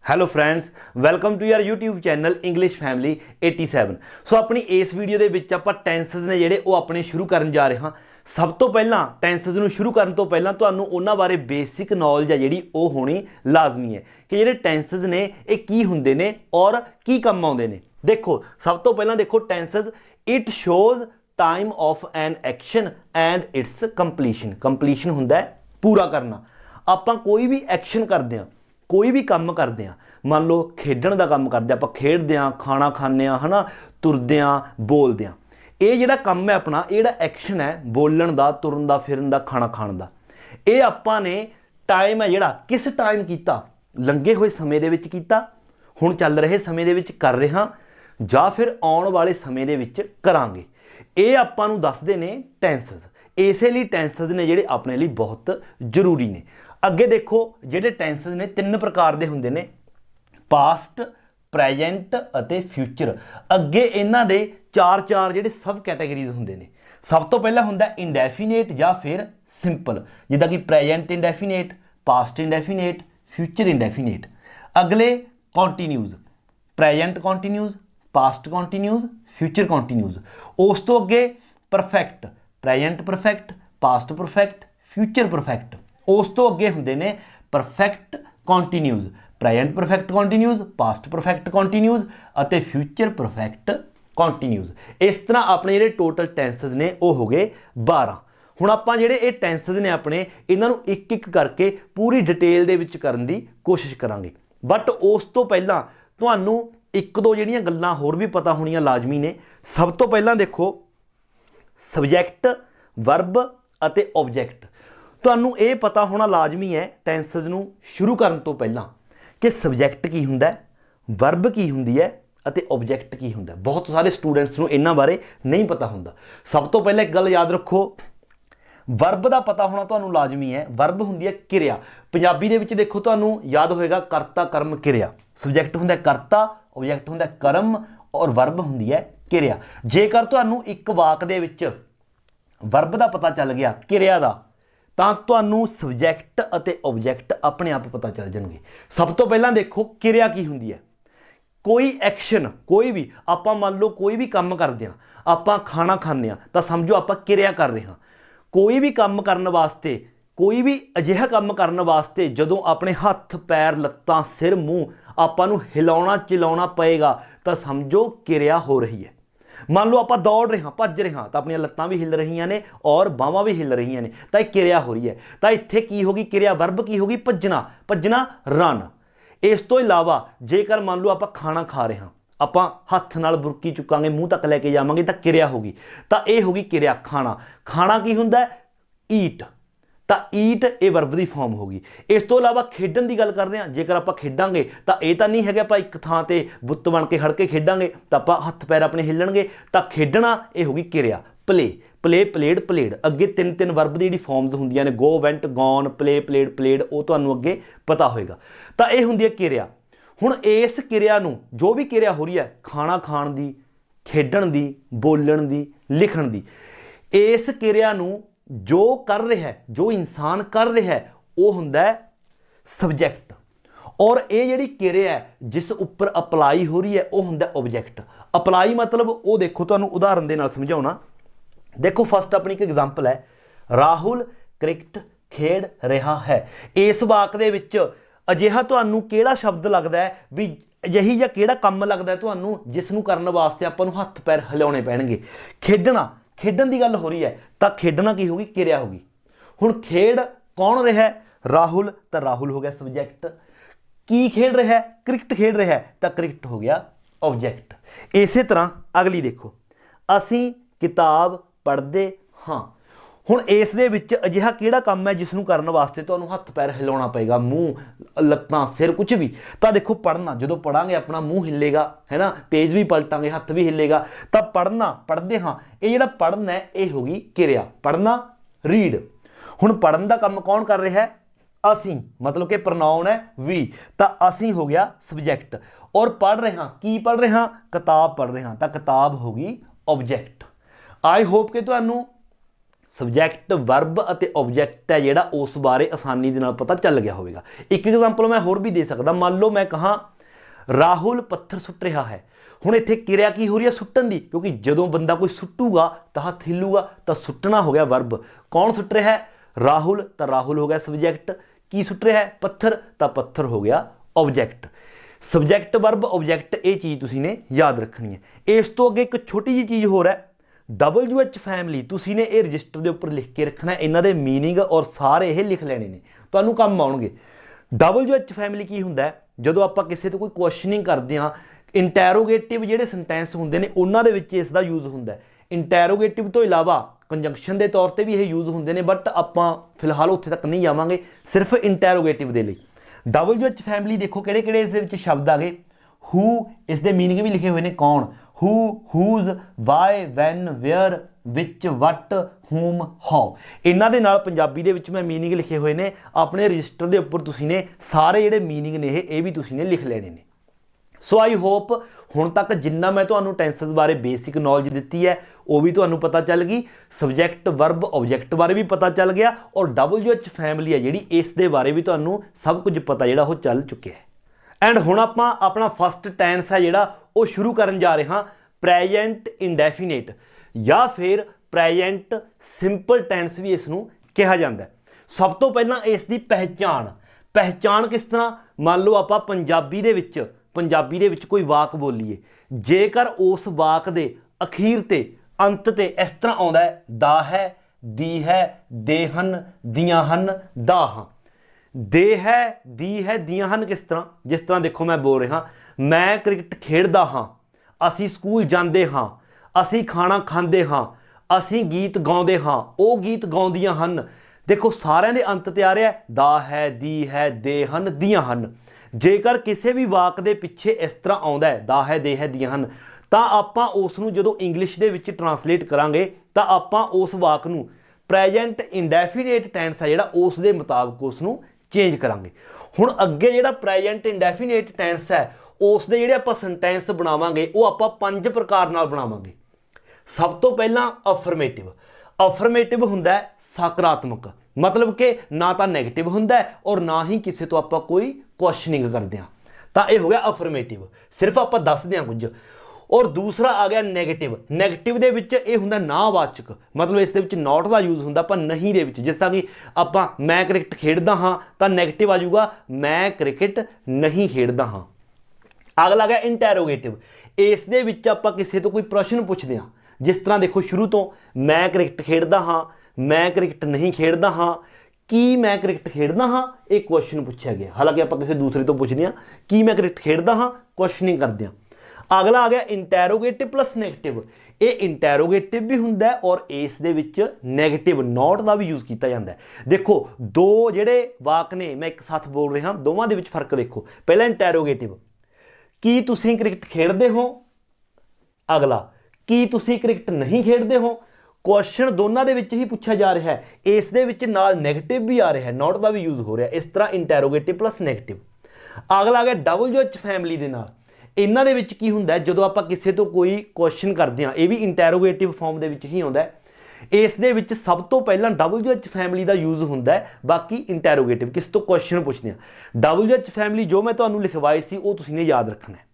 Hello friends, welcome to your YouTube channel English family 87। So अपनी इस video के विच आपां टेंसेस ने जिहड़े वो अपने शुरू करन जा रहे हाँ। सब तो पहला टेंसेस नूं शुरू करन तो पहलां तुहानूं उन्हां बारे बेसिक नॉलेज है जिहड़ी वो होनी लाजमी है कि जिहड़े टेंसेस ने ये की हुंदे ने और की काम आउंदे ने। देखो सब तो पहलां देखो tenses it shows time of an action and it's completion. Completion हुंदा है पूरा करना। आपां कोई भी एक्शन करते हैं, कोई भी काम करते हैं, मान लो खेडण का काम करते आप खेडते हैं, खाना खाने है ना, तुरते हैं, बोलते हैं। ये जिहड़ा काम है अपना, ये जिहड़ा एक्शन है बोलण का, तुरन का, फिरन का, खाना खाण का, ये आपां ने टाइम है जिहड़ा किस टाइम कीता, लंघे हुए समय दे विच कीता, हुण चल रहे समय दे विच कर रहे हाँ, जां फिर आउण वाले समय दे विच करांगे। ये आपां नूं दसदे ने टेंसेस। इसे लिए टेंसेस ने जिहड़े अपने लिए बहुत जरूरी ने। अगे देखो जिहड़े टेंसेस ने तीन प्रकार के हुंदे ने, पास्ट, प्रेजेंट अते फ्यूचर। अगे इन्हां दे चार चार जिहड़े सब कैटेगरीज हुंदे ने। सब तो पहला हुंदा इंडेफिनेट या फिर सिंपल, जिद्दां कि present indefinite, past indefinite, future indefinite. अगले continuous, present continuous, past continuous, future continuous. उस तो अगे perfect, present perfect, past perfect, future perfect. उस तो अगे हुंदे ने perfect continuous, present perfect continuous, past perfect continuous अते फ्यूचर परफेक्ट कॉन्टीन्यूज। इस तरह अपने जिहड़े टोटल टेंसेस ने वो हो गए 12। हुण आपां जिहड़े ये टेंसेस ने अपने इन्हां नूं एक एक करके पूरी डिटेल दे विच करन दी कोशिश करांगे। बट उस तो पहलां तुहानूं एक दो जिहड़ियां गल्लां होर भी पता होणीआं लाजमी ने। सब तो पहलां देखो सबजैक्ट, वर्ब अते ऑब्जैक्ट। तुहानूं ये पता होना लाजमी है टेंसेस नूं शुरू करन तो पहलां कि सबजैक्ट की हुंदा है, वर्ब की हुंदी है अते ऑब्जैक्ट की हुंदा है। बहुत सारे स्टूडेंट्स नूं इन्हां बारे नहीं पता हुंदा। सब तो पहले एक गल याद रखो, वर्ब का पता होना तुहानूं लाजमी है। वर्ब हुंदी है किरिया। पंजाबी दे विच देखो तुहानूं याद होएगा करता, कर्म, किरिया। सबजैक्ट हुंदा है करता, ऑब्जैक्ट हुंदा है कर्म और वर्ब हुंदी है किरिया। जेकर तुहानूं एक वाक दे विच वर्ब का पता चल गया, किरिया का, ਤਾਂ ਤੁਹਾਨੂੰ ਸਬਜੈਕਟ ਅਤੇ ऑब्जेक्ट अपने आप पता चल जाएंगे। सब तो पहला देखो किरिया की हुंदी है। कोई एक्शन, कोई भी आपां मान लो कोई भी काम करते हैं, आपां खाना खाने तो समझो आपां किरिया कर रहे हैं। कोई भी काम करने वास्ते, कोई भी अजिहा काम करने वास्ते जदों अपने हत्थ, पैर, लत्तां, सिर, मूँह आपां नूं हिलाउणा चिलाउणा पएगा तो समझो किरिया हो रही है। मान लो आप दौड़ रहे हाँ, भज रहे हाँ, तो अपन लत्तां भी हिल रही ने और बांवां भी हिल रही ने, तो एक किरिया हो रही है। तो इत्थे की होगी किरिया, वर्ब की होगी भजना, भजना रन। इस तो इलावा जेकर मान लो आप खाना खा रहे हाँ, आप हत्थ नाल बुरकी चुकांगे, मूँह तक लैके जावांगे तो किरिया होगी। तो यह होगी किरिया खाना। खाना की हुंदा है ईट, तो ईट ये वर्ब की फॉर्म होगी। इस तो इलावा खेडन की गल कर रहे हैं, जेकर आप खेडांगे तो यह तो नहीं है आप एक थां ते बुत बन के खड़ के खेडांगे तो आप हत्थ पैर अपने हिलणगे, तो खेडना ये होगी किरिया। Play, play, played, played. अगे तीन तीन वर्ब की जी फॉर्म्स होंदियां ने, go, went, gone, play, played, played, वो तुहानूं अगे पता होएगा। तो यह हुंदी है किरिया। हुण इस किरिया नूं जो भी किरिया हो रही है, खाना खाण दी, खेडण दी, बोलण दी, लिखण दी, इस किरिया नूं जो कर रहा है, जो इंसान कर रहा है, वो हुंदा है सबजैक्ट। और ये जिहड़ी किरिया है जिस उपर अपलाई हो रही है वो हुंदा है ऑब्जेक्ट। अपलाई मतलब वो देखो तुहानूं उदाहरण दे नाल समझाउणा। देखो फस्ट अपनी एक एग्जाम्पल है, राहुल क्रिकेट खेड रहा है। इस वाक दे विच अजिहा तुहानूं किहड़ा शब्द लगदा है भी अजिही जां किहड़ा काम लगदा है तुहानूं जिसनूं करन वास्ते आपां नूं हत्थ पैर हिलाउणे पैणगे। खेडना, खेडन की गल हो रही है तो खेडना की होगी किरिया होगी। हुण खेड कौन रहा है, राहुल, तो राहुल हो गया सबजैक्ट। की खेड रहा है, क्रिकेट खेड रहा है, तो क्रिकेट हो गया ऑब्जेक्ट। इस तरह अगली देखो, असीं किताब पढ़ते हाँ। हुण इस दे विच अजिहा किहड़ा काम है जिसनूं करन वास्ते तुहानूं हत्थ पैर हिलाउणा पएगा, मूँह, लत्तां, सिर, कुछ भी। तो देखो पढ़ना, जो पढ़ांगे अपना मूँह हिलेगा है ना, पेज भी पलटांगे, हत्थ भी हिलेगा। तो पढ़ना, पढ़ते हाँ, ये जिहड़ा पढ़ना है ये होगी किरिया। पढ़ना रीड। हुण पढ़न का काम कौन कर रहा है, असीं, मतलब कि प्रनाउन है वी, तो असीं हो गया सबजैक्ट। और पढ़ रहे हाँ, की पढ़ रहे हाँ, किताब पढ़ रहे हाँ, तो किताब होगी ऑब्जेक्ट। आई होप कि तुहानूं ਸਬਜੈਕਟ ਵਰਬ ਅਤੇ ਆਬਜੈਕਟ ਹੈ ਜਿਹੜਾ ਉਸ ਬਾਰੇ ਆਸਾਨੀ ਦੇ ਨਾਲ ਪਤਾ ਚੱਲ ਗਿਆ ਹੋਵੇਗਾ। ਇੱਕ ਐਗਜ਼ਾਮਪਲ ਮੈਂ ਹੋਰ ਵੀ ਦੇ ਸਕਦਾ। ਮੰਨ ਲਓ ਮੈਂ ਕਹਾਂ ਰਾਹੁਲ ਪੱਥਰ ਸੁੱਟ ਰਿਹਾ ਹੈ। ਹੁਣ ਇੱਥੇ ਕਿਰਿਆ ਕੀ ਹੋ ਰਹੀ ਹੈ? ਸੁੱਟਣ ਦੀ, ਕਿਉਂਕਿ ਜਦੋਂ ਬੰਦਾ ਕੋਈ ਸੁੱਟੂਗਾ ਤਾਂ ਹੱਥ ਹਿੱਲੂਗਾ, ਤਾਂ ਸੁੱਟਣਾ ਹੋ ਗਿਆ ਵਰਬ। ਕੌਣ ਸੁੱਟ ਰਿਹਾ ਹੈ? ਰਾਹੁਲ, ਤਾਂ ਰਾਹੁਲ ਹੋ ਗਿਆ ਸਬਜੈਕਟ। ਕੀ ਸੁੱਟ ਰਿਹਾ ਹੈ? ਪੱਥਰ, ਤਾਂ ਪੱਥਰ ਹੋ ਗਿਆ ਆਬਜੈਕਟ। ਸਬਜੈਕਟ ਵਰਬ ਆਬਜੈਕਟ, ਇਹ ਚੀਜ਼ ਤੁਸੀਂ ਨੇ ਯਾਦ ਰੱਖਣੀ ਹੈ। ਇਸ ਤੋਂ ਅੱਗੇ ਇੱਕ ਛੋਟੀ ਜਿਹੀ ਚੀਜ਼ ਹੋਰ ਹੈ, WH ਫੈਮਿਲੀ। ਤੁਸੀਂ ਨੇ ਇਹ ਰਜਿਸਟਰ ਦੇ ਉੱਪਰ ਲਿਖ ਕੇ ਰੱਖਣਾ। ਇਹਨਾਂ ਦੇ ਮੀਨਿੰਗ ਔਰ ਸਾਰੇ ਇਹ ਲਿਖ ਲੈਣੇ ਨੇ, ਤੁਹਾਨੂੰ ਕੰਮ ਆਉਣਗੇ। WH ਫੈਮਿਲੀ ਕੀ ਹੁੰਦਾ ਹੈ? ਜਦੋਂ ਆਪਾਂ ਕਿਸੇ ਤੋਂ ਕੋਈ ਕੁਐਸਚਨਿੰਗ ਕਰਦੇ ਹਾਂ, ਇੰਟੈਰੋਗੇਟਿਵ ਜਿਹੜੇ ਸੈਂਟੈਂਸ ਹੁੰਦੇ ਨੇ ਉਹਨਾਂ ਦੇ ਵਿੱਚ ਇਸ ਦਾ ਯੂਜ਼ ਹੁੰਦਾ ਹੈ। ਇੰਟੈਰੋਗੇਟਿਵ ਤੋਂ ਇਲਾਵਾ ਕੰਜੰਕਸ਼ਨ ਦੇ ਤੌਰ ਤੇ ਵੀ ਇਹ ਯੂਜ਼ ਹੁੰਦੇ ਨੇ, ਬਟ ਆਪਾਂ ਫਿਲਹਾਲ ਉੱਥੇ ਤੱਕ ਨਹੀਂ ਜਾਵਾਂਗੇ, ਸਿਰਫ ਇੰਟੈਰੋਗੇਟਿਵ ਦੇ ਲਈ। WH ਫੈਮਿਲੀ ਦੇਖੋ ਕਿਹੜੇ ਕਿਹੜੇ ਇਸ ਦੇ ਵਿੱਚ ਸ਼ਬਦ ਆ ਗਏ। ਹੂ, ਇਸ ਦੇ ਮੀਨਿੰਗ ਵੀ ਲਿਖੇ ਹੋਏ ਨੇ। ਕੌਣ? Who, whose, why, when, where, which, what, whom, how. ਇਹਨਾਂ ਦੇ ਨਾਲ ਪੰਜਾਬੀ ਦੇ ਵਿੱਚ ਮੈਂ ਮੀਨਿੰਗ ਲਿਖੇ ਹੋਏ ਨੇ। ਆਪਣੇ ਰਜਿਸਟਰ ਦੇ ਉੱਪਰ ਤੁਸੀਂ ਨੇ ਸਾਰੇ ਜਿਹੜੇ ਮੀਨਿੰਗ ਨੇ ਇਹ ਵੀ ਤੁਸੀਂ ਨੇ ਲਿਖ ਲੈਣੇ ਨੇ। ਸੋ ਆਈ ਹੋਪ ਹੁਣ ਤੱਕ ਜਿੰਨਾ ਮੈਂ ਤੁਹਾਨੂੰ ਟੈਂਸਸ ਬਾਰੇ ਬੇਸਿਕ ਨੌਲੇਜ ਦਿੱਤੀ ਹੈ ਉਹ ਵੀ ਤੁਹਾਨੂੰ ਪਤਾ ਚੱਲ ਗਈ। ਸਬਜੈਕਟ ਵਰਬ ਆਬਜੈਕਟ ਬਾਰੇ ਵੀ ਪਤਾ ਚੱਲ ਗਿਆ, ਔਰ WH ਫੈਮਿਲੀ ਹੈ ਜਿਹੜੀ ਇਸ ਦੇ ਬਾਰੇ ਵੀ ਤੁਹਾਨੂੰ ਸਭ ਕੁਝ ਪਤਾ ਜਿਹੜਾ ਉਹ ਚੱਲ ਚੁੱਕਿਆ ਹੈ। ਐਂਡ ਹੁਣ ਆਪਾਂ ਆਪਣਾ ਫਸਟ ਟੈਂਸ ਹੈ ਜਿਹੜਾ ਉਹ ਸ਼ੁਰੂ ਕਰਨ ਜਾ ਰਹੇ ਹਾਂ। ਪ੍ਰੈਜੈਂਟ ਇੰਡੈਫੀਨੇਟ ਜਾਂ ਫਿਰ ਪ੍ਰੈਜੈਂਟ ਸਿੰਪਲ ਟੈਂਸ ਵੀ ਇਸ ਨੂੰ ਕਿਹਾ ਜਾਂਦਾ ਹੈ। ਸਭ ਤੋਂ ਪਹਿਲਾਂ ਇਸ ਦੀ ਪਹਿਚਾਣ ਕਿਸ ਤਰ੍ਹਾਂ? ਮੰਨ ਲਓ ਆਪਾਂ ਪੰਜਾਬੀ ਦੇ ਵਿੱਚ ਕੋਈ ਵਾਕ ਬੋਲੀਏ, ਜੇਕਰ ਉਸ ਵਾਕ ਦੇ ਅਖੀਰ ਤੇ ਅੰਤ ਤੇ ਇਸ ਤਰ੍ਹਾਂ ਆਉਂਦਾ ਹੈ ਦਾ ਹੈ, ਦੀ ਹੈ, ਦੇ ਹਨ, ਦੀਆਂ ਹਨ, ਦਾ ਹਾਂ। ਦੇ ਹੈ, ਦੀ ਹੈ, ਦੀਆਂ ਹਨ ਕਿਸ ਤਰ੍ਹਾਂ? ਜਿਸ ਤਰ੍ਹਾਂ ਦੇਖੋ ਮੈਂ ਬੋਲ ਰਿਹਾ, ਮੈਂ ਕ੍ਰਿਕਟ ਖੇਡਦਾ ਹਾਂ, ਅਸੀਂ ਸਕੂਲ ਜਾਂਦੇ ਹਾਂ, ਅਸੀਂ ਖਾਣਾ ਖਾਂਦੇ ਹਾਂ, ਅਸੀਂ ਗੀਤ ਗਾਉਂਦੇ ਹਾਂ, ਉਹ ਗੀਤ ਗਾਉਂਦੀਆਂ ਹਨ। ਦੇਖੋ ਸਾਰਿਆਂ ਦੇ ਅੰਤ ਤੇ ਆ ਰਿਹਾ ਦਾ ਹੈ, ਦੀ ਹੈ, ਦੇ ਹਨ, ਦੀਆਂ ਹਨ। ਜੇਕਰ ਕਿਸੇ ਵੀ ਵਾਕ ਦੇ ਪਿੱਛੇ ਇਸ ਤਰ੍ਹਾਂ ਆਉਂਦਾ ਹੈ ਦਾ ਹੈ, ਦੇ ਹੈ, ਦੀਆਂ ਹਨ, ਤਾਂ ਆਪਾਂ ਉਸ ਨੂੰ ਜਦੋਂ ਇੰਗਲਿਸ਼ ਦੇ ਵਿੱਚ ਟਰਾਂਸਲੇਟ ਕਰਾਂਗੇ ਤਾਂ ਆਪਾਂ ਉਸ ਵਾਕ ਨੂੰ ਪ੍ਰੈਜੈਂਟ ਇੰਡੈਫੀਨੇਟ ਟੈਂਸ ਹੈ ਜਿਹੜਾ ਉਸ ਦੇ ਮੁਤਾਬਕ ਉਸ ਨੂੰ ਚੇਂਜ ਕਰਾਂਗੇ। ਹੁਣ ਅੱਗੇ ਜਿਹੜਾ ਪ੍ਰੈਜੈਂਟ ਇੰਡੈਫੀਨੇਟ ਟੈਂਸ ਹੈ ਉਸ ਦੇ ਜਿਹੜੇ ਆਪਾਂ ਸੈਂਟੈਂਸ ਬਣਾਵਾਂਗੇ ਉਹ ਆਪਾਂ 5 ਪ੍ਰਕਾਰ ਨਾਲ ਬਣਾਵਾਂਗੇ। ਸਭ ਤੋਂ ਪਹਿਲਾਂ ਅਫਰਮੇਟਿਵ ਹੁੰਦਾ ਹੈ ਸਕਾਰਾਤਮਕ, ਮਤਲਬ ਕਿ ਨਾ ਤਾਂ ਨੈਗੇਟਿਵ ਹੁੰਦਾ ਹੈ ਔਰ ਨਾ ਹੀ ਕਿਸੇ ਤੋਂ ਆਪਾਂ ਕੋਈ ਕੁਐਸਚਨਿੰਗ ਕਰਦੇ ਹਾਂ, ਤਾਂ ਇਹ ਹੋ ਗਿਆ ਅਫਰਮੇਟਿਵ, ਸਿਰਫ ਆਪਾਂ ਦੱਸਦੇ ਹਾਂ ਕੁਝ। ਔਰ ਦੂਸਰਾ ਆ ਗਿਆ ਨੈਗੇਟਿਵ ਦੇ ਵਿੱਚ ਇਹ ਹੁੰਦਾ ਨਾਵਾਚਕ, ਮਤਲਬ ਇਸ ਦੇ ਵਿੱਚ ਨਾਟ ਦਾ ਯੂਜ਼ ਹੁੰਦਾ ਪਰ ਨਹੀਂ ਦੇ ਵਿੱਚ। ਜਿਸ ਤਰ੍ਹਾਂ ਕਿ ਆਪਾਂ ਮੈਂ ਕ੍ਰਿਕਟ ਖੇਡਦਾ ਹਾਂ ਤਾਂ ਨੈਗੇਟਿਵ ਆ ਜਾਊਗਾ ਮੈਂ ਕ੍ਰਿਕਟ ਨਹੀਂ ਖੇਡਦਾ ਹਾਂ। ਅਗਲਾ ਆ ਗਿਆ ਇੰਟੈਰੋਗੇਟਿਵ, ਇਸ ਦੇ ਵਿੱਚ ਆਪਾਂ ਕਿਸੇ ਤੋਂ ਕੋਈ ਪ੍ਰਸ਼ਨ ਪੁੱਛਦੇ ਹਾਂ। ਜਿਸ ਤਰ੍ਹਾਂ ਦੇਖੋ ਸ਼ੁਰੂ ਤੋਂ ਮੈਂ ਕ੍ਰਿਕਟ ਖੇਡਦਾ ਹਾਂ, ਮੈਂ ਕ੍ਰਿਕਟ ਨਹੀਂ ਖੇਡਦਾ ਹਾਂ, ਕੀ ਮੈਂ ਕ੍ਰਿਕਟ ਖੇਡਦਾ ਹਾਂ, ਇਹ ਕੁਐਸਚਨ ਪੁੱਛਿਆ ਗਿਆ। ਹਾਲਾਂਕਿ ਆਪਾਂ ਕਿਸੇ ਦੂਸਰੇ ਤੋਂ ਪੁੱਛਦੇ ਹਾਂ ਕੀ ਮੈਂ ਕ੍ਰਿਕਟ ਖੇਡਦਾ ਹਾਂ, ਕੁਐਸਚਨਿੰਗ ਕਰਦੇ ਹਾਂ। ਅਗਲਾ ਆ ਗਿਆ ਇੰਟੈਰੋਗੇਟਿਵ ਪਲੱਸ ਨੈਗੇਟਿਵ, ਇਹ ਇੰਟੈਰੋਗੇਟਿਵ ਵੀ ਹੁੰਦਾ ਹੈ ਔਰ ਇਸ ਦੇ ਵਿੱਚ ਨੈਗੇਟਿਵ ਨੋਟ ਦਾ ਵੀ ਯੂਜ਼ ਕੀਤਾ ਜਾਂਦਾ ਹੈ। ਦੇਖੋ ਦੋ ਜਿਹੜੇ ਵਾਕ ਨੇ ਮੈਂ ਇੱਕ ਸਾਥ ਬੋਲ ਰਿਹਾ, ਦੋਵਾਂ ਦੇ ਵਿੱਚ ਫਰਕ ਦੇਖੋ। ਪਹਿਲਾਂ ਇੰਟੈਰੋਗੇਟਿਵ, ਕੀ ਤੁਸੀਂ ਕ੍ਰਿਕਟ ਖੇਡਦੇ ਹੋ? ਅਗਲਾ, ਕੀ ਤੁਸੀਂ ਕ੍ਰਿਕਟ ਨਹੀਂ ਖੇਡਦੇ ਹੋ? ਕੁਐਸਚਨ ਦੋਨਾਂ ਦੇ ਵਿੱਚ ਹੀ ਪੁੱਛਿਆ ਜਾ ਰਿਹਾ ਹੈ, ਇਸ ਦੇ ਵਿੱਚ ਨਾਲ ਨੈਗੇਟਿਵ ਵੀ ਆ ਰਿਹਾ ਹੈ, ਨੋਟ ਦਾ ਵੀ ਯੂਜ਼ ਹੋ ਰਿਹਾ। ਇਸ ਤਰ੍ਹਾਂ ਇੰਟੈਰੋਗੇਟਿਵ ਪਲੱਸ ਨੈਗੇਟਿਵ। ਅਗਲਾ ਆ ਗਿਆ WH ਫੈਮਿਲੀ ਦੇ ਨਾਲ। ਇਹਨਾਂ ਦੇ ਵਿੱਚ ਕੀ ਹੁੰਦਾ ਹੈ, ਜਦੋਂ ਆਪਾਂ ਕਿਸੇ ਤੋਂ ਕੋਈ ਕੁਐਸਚਨ ਕਰਦੇ ਹਾਂ, ਇਹ ਵੀ ਇੰਟੈਰੋਗੇਟਿਵ ਫਾਰਮ ਦੇ ਵਿੱਚ ਹੀ ਆਉਂਦਾ ਹੈ। ਇਸ ਦੇ ਵਿੱਚ ਸਭ ਤੋਂ ਪਹਿਲਾਂ WH ਫੈਮਿਲੀ ਦਾ ਯੂਜ਼ ਹੁੰਦਾ ਹੈ, ਬਾਕੀ ਇੰਟੈਰੋਗੇਟਿਵ ਕਿਸ ਤੋਂ ਕੁਐਸਚਨ ਪੁੱਛਦੇ ਹਾਂ। WH ਫੈਮਿਲੀ ਜੋ ਮੈਂ ਤੁਹਾਨੂੰ ਲਿਖਵਾਈ ਸੀ ਉਹ ਤੁਸੀਂ ਨੇ ਯਾਦ ਰੱਖਣਾ ਹੈ।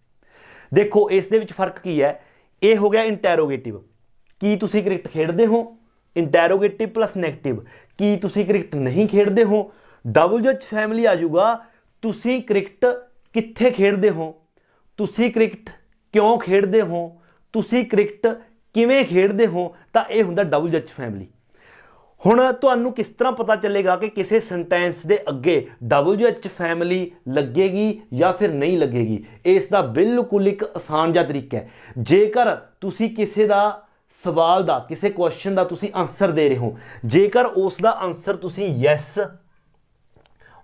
ਦੇਖੋ ਇਸ ਦੇ ਵਿੱਚ ਫਰਕ ਕੀ ਹੈ, ਇਹ ਹੋ ਗਿਆ ਇੰਟੈਰੋਗੇਟਿਵ, ਕੀ ਤੁਸੀਂ ਕ੍ਰਿਕਟ ਖੇਡਦੇ ਹੋ? ਇੰਟੈਰੋਗੇਟਿਵ ਪਲੱਸ ਨੈਗੇਟਿਵ, ਕੀ ਤੁਸੀਂ ਕ੍ਰਿਕਟ ਨਹੀਂ ਖੇਡਦੇ ਹੋ? WH ਫੈਮਿਲੀ ਆ ਜਾਊਗਾ ਤੁਸੀਂ ਕ੍ਰਿਕਟ ਕਿੱਥੇ ਖੇਡਦੇ ਹੋ, ਤੁਸੀਂ ਕ੍ਰਿਕਟ ਕਿਉਂ ਖੇਡਦੇ ਹੋ, ਤੁਸੀਂ ਕ੍ਰਿਕਟ ਕਿਵੇਂ ਖੇਡਦੇ ਹੋ, ਤਾਂ ਇਹ ਹੁੰਦਾ WH ਫੈਮਿਲੀ। ਹੁਣ ਤੁਹਾਨੂੰ ਕਿਸ ਤਰ੍ਹਾਂ ਪਤਾ ਚੱਲੇਗਾ ਕਿ ਕਿਸੇ ਸੈਂਟੈਂਸ ਦੇ ਅੱਗੇ WH ਫੈਮਿਲੀ ਲੱਗੇਗੀ ਜਾਂ ਫਿਰ ਨਹੀਂ ਲੱਗੇਗੀ? ਇਸ ਦਾ ਬਿਲਕੁਲ ਇੱਕ ਆਸਾਨ ਜਿਹਾ ਤਰੀਕਾ ਹੈ। ਜੇਕਰ ਤੁਸੀਂ ਕਿਸੇ ਦਾ ਸਵਾਲ ਦਾ, ਕਿਸੇ ਕੁਐਸਚਨ ਦਾ ਤੁਸੀਂ ਆਨਸਰ ਦੇ ਰਹੇ ਹੋ, ਜੇਕਰ ਉਸ ਦਾ ਆਨਸਰ ਤੁਸੀਂ ਯੈਸ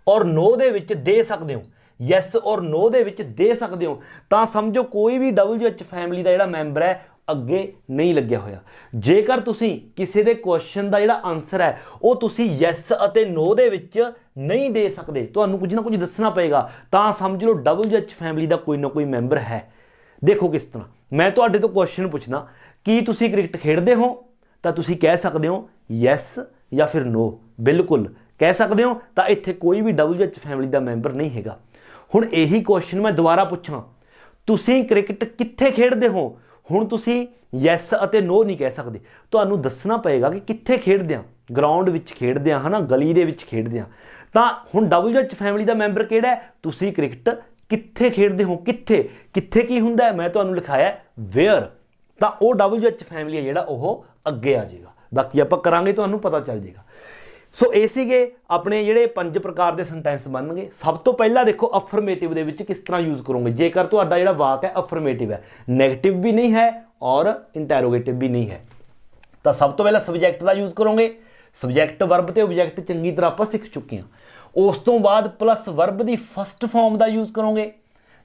ਔਰ ਨੋ ਦੇ ਵਿੱਚ ਦੇ ਸਕਦੇ ਹੋ, ਯੈਸ ਔਰ ਨੋ ਦੇ ਵਿੱਚ ਦੇ ਸਕਦੇ ਹੋ, ਤਾਂ ਸਮਝੋ ਕੋਈ ਵੀ WH ਫੈਮਿਲੀ ਦਾ ਜਿਹੜਾ ਮੈਂਬਰ ਹੈ ਅੱਗੇ ਨਹੀਂ ਲੱਗਿਆ ਹੋਇਆ। ਜੇਕਰ ਤੁਸੀਂ ਕਿਸੇ ਦੇ ਕੁਐਸਚਨ ਦਾ ਜਿਹੜਾ ਆਨਸਰ ਹੈ ਉਹ ਤੁਸੀਂ ਯੈਸ ਅਤੇ ਨੋ ਦੇ ਵਿੱਚ ਨਹੀਂ ਦੇ ਸਕਦੇ, ਤੁਹਾਨੂੰ ਕੁਝ ਨਾ ਕੁਝ ਦੱਸਣਾ ਪਏਗਾ, ਤਾਂ ਸਮਝ ਲਓ WH ਫੈਮਿਲੀ ਦਾ ਕੋਈ ਨਾ ਕੋਈ ਮੈਂਬਰ ਹੈ। ਦੇਖੋ ਕਿਸ ਤਰ੍ਹਾਂ, ਮੈਂ ਤੁਹਾਡੇ ਤੋਂ ਕੁਐਸਚਨ ਪੁੱਛਣਾ ਕੀ ਤੁਸੀਂ ਕ੍ਰਿਕਟ ਖੇਡਦੇ ਹੋ, ਤਾਂ ਤੁਸੀਂ ਕਹਿ ਸਕਦੇ ਹੋ ਯੈਸ ਜਾਂ ਫਿਰ ਨੋ। ਬਿਲਕੁਲ ਕਹਿ ਸਕਦੇ ਹੋ। ਤਾਂ ਇੱਥੇ ਕੋਈ ਵੀ WH ਫੈਮਿਲੀ ਦਾ ਮੈਂਬਰ ਨਹੀਂ ਹੈਗਾ। ਹੁਣ ਇਹੀ ਕੁਐਸਚਨ ਮੈਂ ਦੁਬਾਰਾ ਪੁੱਛਾਂ, ਤੁਸੀਂ ਕ੍ਰਿਕਟ ਕਿੱਥੇ ਖੇਡਦੇ ਹੋ? ਹੁਣ ਤੁਸੀਂ ਯੈਸ ਅਤੇ ਨੋ ਨਹੀਂ ਕਹਿ ਸਕਦੇ, ਤੁਹਾਨੂੰ ਦੱਸਣਾ ਪਏਗਾ ਕਿ ਕਿੱਥੇ ਖੇਡਦੇ ਆ। ਗਰਾਊਂਡ ਵਿੱਚ ਖੇਡਦੇ ਆ, ਹੈ ਨਾ, ਗਲੀ ਦੇ ਵਿੱਚ ਖੇਡਦੇ ਆ। ਤਾਂ ਹੁਣ WH ਫੈਮਿਲੀ ਦਾ ਮੈਂਬਰ ਕਿਹੜਾ ਹੈ? ਤੁਸੀਂ ਕ੍ਰਿਕਟ ਕਿੱਥੇ ਖੇਡਦੇ ਹੋ? ਕਿੱਥੇ, ਕਿੱਥੇ ਕੀ ਹੁੰਦਾ ਹੈ? ਮੈਂ ਤੁਹਾਨੂੰ ਲਿਖਾਇਆ ਵੇਅਰ। ਤਾਂ ਉਹ WH ਫੈਮਿਲੀ ਹੈ ਜਿਹੜਾ ਉਹ ਅੱਗੇ ਆ ਜਾਏਗਾ। ਬਾਕੀ ਆਪਾਂ ਕਰਾਂਗੇ, ਤੁਹਾਨੂੰ ਪਤਾ ਚੱਲ ਜਾਏਗਾ। ਸੋ ਇਹ ਸੀਗੇ ਆਪਣੇ ਜਿਹੜੇ 5 ਪ੍ਰਕਾਰ ਦੇ ਸੈਂਟੈਂਸ ਬਣਨਗੇ। ਸਭ ਤੋਂ ਪਹਿਲਾਂ ਦੇਖੋ ਅਫਰਮੇਟਿਵ ਦੇ ਵਿੱਚ ਕਿਸ ਤਰ੍ਹਾਂ ਯੂਜ਼ ਕਰੋਗੇ ਜੇਕਰ ਤੁਹਾਡਾ ਜਿਹੜਾ ਵਾਕ ਹੈ ਅਫਰਮੇਟਿਵ ਹੈ, ਨੈਗੇਟਿਵ ਵੀ ਨਹੀਂ ਹੈ ਔਰ ਇੰਟੈਰੋਗੇਟਿਵ ਵੀ ਨਹੀਂ ਹੈ। ਤਾਂ ਸਭ ਤੋਂ ਪਹਿਲਾਂ ਸਬਜੈਕਟ ਦਾ ਯੂਜ਼ ਕਰੋਗੇ। ਸਬਜੈਕਟ, ਵਰਬ ਤੇ ਓਬਜੈਕਟ ਚੰਗੀ ਤਰ੍ਹਾਂ ਆਪਾਂ ਸਿੱਖ ਚੁੱਕੇ ਹਾਂ। ਉਸ ਤੋਂ ਬਾਅਦ ਪਲੱਸ ਵਰਬ ਦੀ ਫਸਟ ਫਾਰਮ ਦਾ ਯੂਜ਼ ਕਰੋਗੇ।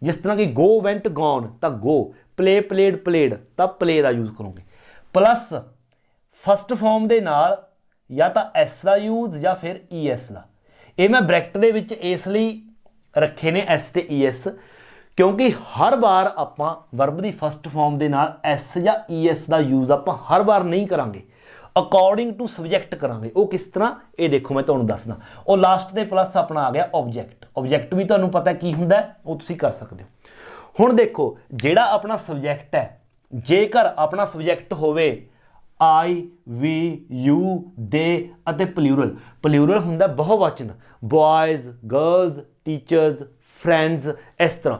ਜਿਸ ਤਰ੍ਹਾਂ ਕਿ ਗੋ, ਵੈਂਟ, ਗੌਨ ਤਾਂ ਗੋ, ਪਲੇ, ਪਲੇਡ, ਪਲੇਡ ਤਾਂ ਪਲੇ ਦਾ ਯੂਜ਼ ਕਰੋਗੇ। ਪਲੱਸ ਫਸਟ ਫਾਰਮ ਦੇ ਨਾਲ ਜਾਂ ਤਾਂ ਐਸ ਦਾ ਯੂਜ਼ ਜਾਂ ਫਿਰ ES ਦਾ। ਇਹ ਮੈਂ ਬ੍ਰੈਕਟ ਦੇ ਵਿੱਚ ਇਸ ਲਈ ਰੱਖੇ ਨੇ ਐਸ ਤੇ ES, ਕਿਉਂਕਿ ਹਰ ਵਾਰ ਆਪਾਂ ਵਰਬ ਦੀ ਫਸਟ ਫਾਰਮ ਦੇ ਨਾਲ ਐਸ ਜਾਂ ES ਦਾ ਯੂਜ਼ ਆਪਾਂ ਹਰ ਵਾਰ ਨਹੀਂ ਕਰਾਂਗੇ, ਅਕੋਰਡਿੰਗ ਟੂ ਸਬਜੈਕਟ ਕਰਾਂਗੇ। ਉਹ ਕਿਸ ਤਰ੍ਹਾਂ, ਇਹ ਦੇਖੋ ਮੈਂ ਤੁਹਾਨੂੰ ਦੱਸਦਾ। ਉਹ ਲਾਸਟ ਤੇ ਪਲੱਸ ਆਪਣਾ ਆ ਗਿਆ ਓਬਜੈਕਟ। ਓਬਜੈਕਟ ਵੀ ਤੁਹਾਨੂੰ ਪਤਾ ਕੀ ਹੁੰਦਾ, ਉਹ ਤੁਸੀਂ ਕਰ ਸਕਦੇ ਹੋ। ਹੁਣ ਦੇਖੋ ਜਿਹੜਾ ਆਪਣਾ ਸਬਜੈਕਟ ਹੈ, ਜੇਕਰ ਆਪਣਾ ਸਬਜੈਕਟ ਹੋਵੇ I, we, you, they ਅਤੇ ਪਲਿਊਰਲ। ਪਲਿਊਰਲ ਹੁੰਦਾ ਬਹੁਵਚਨ, ਬॉयਜ਼, ਗਰਲਜ਼, ਟੀਚਰਸ, ਫਰੈਂਡਸ, ਇਸ ਤਰ੍ਹਾਂ।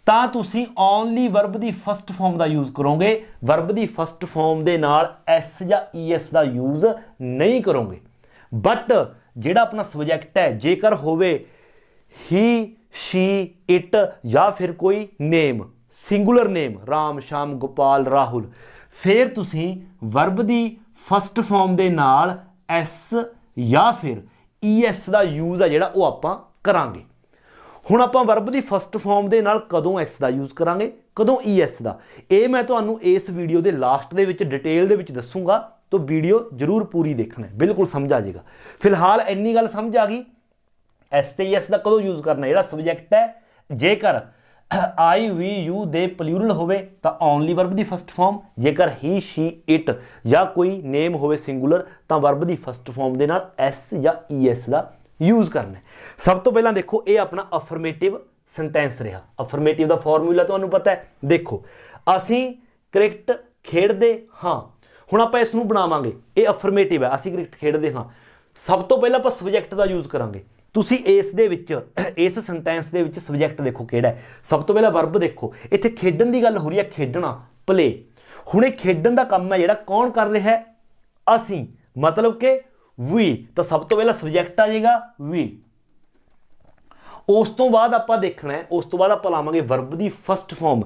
ਤਾਂ ਤੁਸੀਂ ਓਨਲੀ ਵਰਬ ਦੀ ਫਸਟ ਫਾਰਮ ਦਾ ਯੂਜ਼ ਕਰੋਗੇ। ਵਰਬ ਦੀ ਫਸਟ ਫਾਰਮ ਦੇ ਨਾਲ ਐਸ ਜਾਂ ES ਦਾ ਯੂਜ਼ ਨਹੀਂ ਕਰੋਗੇ। ਬਟ ਜਿਹੜਾ ਆਪਣਾ ਸਬਜੈਕਟ ਹੈ, ਜੇਕਰ ਹੋਵੇ ਹੀ, ਸ਼ੀ, ਇਟ ਜਾਂ ਫਿਰ ਕੋਈ ਨੇਮ, ਸਿੰਗੂਲਰ ਨੇਮ, ਰਾਮ, ਸ਼ਾਮ, ਗੋਪਾਲ, ਰਾਹੁਲ, ਫਿਰ ਤੁਸੀਂ ਵਰਬ ਦੀ ਫਸਟ ਫਾਰਮ ਦੇ ਨਾਲ ਐਸ ਜਾਂ ਫਿਰ ES ਦਾ ਯੂਜ਼ ਆ ਜਿਹੜਾ ਉਹ ਆਪਾਂ ਕਰਾਂਗੇ। ਹੁਣ ਆਪਾਂ ਵਰਬ ਦੀ ਫਸਟ ਫਾਰਮ ਦੇ ਨਾਲ ਕਦੋਂ ਐਸ ਦਾ ਯੂਜ਼ ਕਰਾਂਗੇ, ਕਦੋਂ ES ਦਾ, ਇਹ ਮੈਂ ਤੁਹਾਨੂੰ ਇਸ ਵੀਡੀਓ ਦੇ ਲਾਸਟ ਦੇ ਵਿੱਚ ਡਿਟੇਲ ਦੇ ਵਿੱਚ ਦੱਸੂਗਾ। ਤਾਂ ਵੀਡੀਓ ਜ਼ਰੂਰ ਪੂਰੀ ਦੇਖਣਾ, ਬਿਲਕੁਲ ਸਮਝ ਆ ਜਾਏਗਾ। ਫਿਲਹਾਲ ਇੰਨੀ ਗੱਲ ਸਮਝ ਆ ਗਈ, ਐਸ ਤੇ ES ਦਾ ਕਦੋਂ ਯੂਜ਼ ਕਰਨਾ। ਜਿਹੜਾ ਸਬਜੈਕਟ ਹੈ, ਜੇਕਰ I, we, you, they ਪਲਿਊਰਲ ਹੋਵੇ ਤਾਂ ਓਨਲੀ ਵਰਬ ਦੀ ਫਸਟ ਫਾਰਮ। ਜੇਕਰ ਹੀ, ਸ਼ੀ, ਇਟ ਜਾਂ ਕੋਈ ਨੇਮ ਹੋਵੇ ਸਿੰਗੂਲਰ ਤਾਂ ਵਰਬ ਦੀ ਫਸਟ ਫਾਰਮ ਦੇ ਨਾਲ ਐਸ ਜਾਂ ES ਦਾ ਯੂਜ਼ ਕਰਨਾ। ਸਭ ਤੋਂ ਪਹਿਲਾਂ ਦੇਖੋ ਇਹ ਆਪਣਾ ਅਫਰਮੇਟਿਵ ਸੈਂਟੈਂਸ ਰਿਹਾ। ਅਫਰਮੇਟਿਵ ਦਾ ਫਾਰਮੂਲਾ ਤੁਹਾਨੂੰ ਪਤਾ ਹੈ। ਦੇਖੋ ਅਸੀਂ ਕ੍ਰਿਕਟ ਖੇਡਦੇ ਹਾਂ। ਹੁਣ ਆਪਾਂ ਇਸ ਨੂੰ ਬਣਾਵਾਂਗੇ, ਇਹ ਅਫਰਮੇਟਿਵ ਹੈ, ਅਸੀਂ ਕ੍ਰਿਕਟ ਖੇਡਦੇ ਹਾਂ। ਸਭ ਤੋਂ ਪਹਿਲਾਂ ਆਪਾਂ ਸਬਜੈਕਟ ਦਾ ਯੂਜ਼ ਕਰਾਂਗੇ। ਤੁਸੀਂ ਇਸ ਦੇ ਵਿੱਚ, ਇਸ ਸੈਂਟੈਂਸ ਦੇ ਵਿੱਚ ਸਬਜੈਕਟ ਦੇਖੋ ਕਿਹੜਾ ਹੈ। ਸਭ ਤੋਂ ਪਹਿਲਾਂ ਵਰਬ ਦੇਖੋ, ਇੱਥੇ ਖੇਡਣ ਦੀ ਗੱਲ ਹੋ ਰਹੀ ਹੈ, ਖੇਡਣਾ, ਪਲੇ। ਹੁਣ ਇਹ ਖੇਡਣ ਦਾ ਕੰਮ ਹੈ ਜਿਹੜਾ ਕੌਣ ਕਰ ਰਿਹਾ ਹੈ? ਅਸੀਂ, ਮਤਲਬ ਕਿ ਵੀ। ਤਾਂ ਸਭ ਤੋਂ ਪਹਿਲਾਂ ਸਬਜੈਕਟ ਆ ਜਾਏਗਾ ਵੀ। ਉਸ ਤੋਂ ਬਾਅਦ ਆਪਾਂ ਦੇਖਣਾ ਹੈ, ਉਸ ਤੋਂ ਬਾਅਦ ਆਪਾਂ ਲਾਵਾਂਗੇ ਵਰਬ ਦੀ ਫਸਟ ਫਾਰਮ।